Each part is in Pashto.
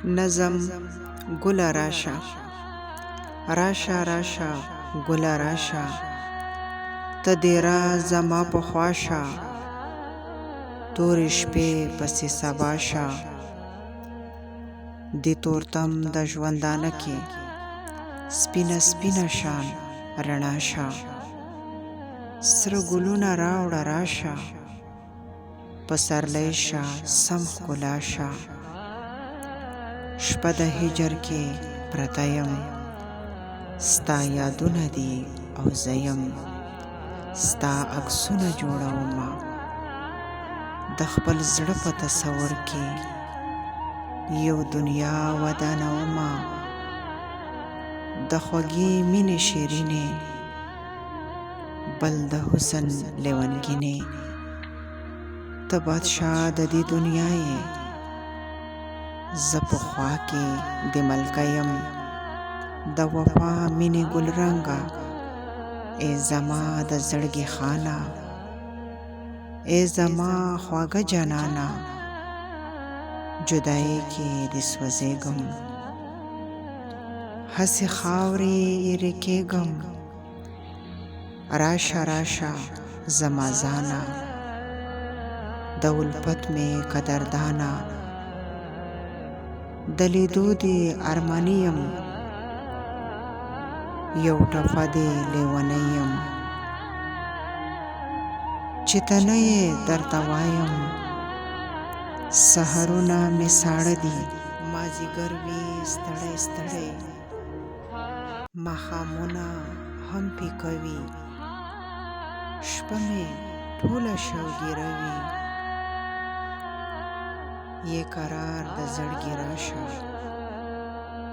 نظم گله راشه، راشه راشه گله راشه، ته دې راز زما په خوا شه، تورې شپې پسې سبا شه. د تورتم د ژوندانه کې سپینه سپینه شان رڼا شه، سره ګلونه راوړه راشه، پسرلی شه سم ښکلا شه. شپه د هجر کې پرته یم، ستا یادونه دي او زه یم، ستا عکسونه جوړومه د خپل زړه په تصور کې یو دنیا ودانومه. د خوږې مینې شیرینې بل د حسن لیونګینې، ته بادشاه د دې دنیا یې، زه په خوا کې د ملکه یم. د وفا مینې ګلرنګه ای زما د زړګي خانه، ای زما خواږه جانانه، جدایۍ کې دې سوځېږم، هسې خاورې ایرې کېږم. راشه راشه زما ځانه، د الفت مې قدردانه، د لیدو دې ارماني یم، یو ټپه دې لیونی یم. چې ته نه یې درته وایم، سحرونه مې ساړه دي، مازدیګر وي ستړی ستړی، ماښامونه هم پیکه وي، شپه مې ټوله شوګیره وي. یې قرار د زړګي راشه،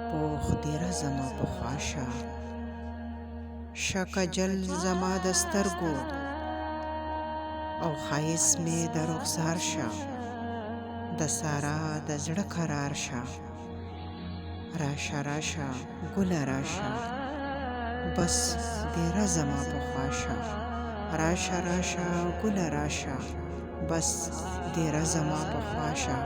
پوخ دیره زما په خوا شه. شکجل زما د سترګو او ښایست مې د رخسار شه، د سارا د زړه قرار شه. راشه راشه ګله راشه، بس دیره زما په خوا شه. راشه راشه ګله راشه، بس دیره زما په خوا شه.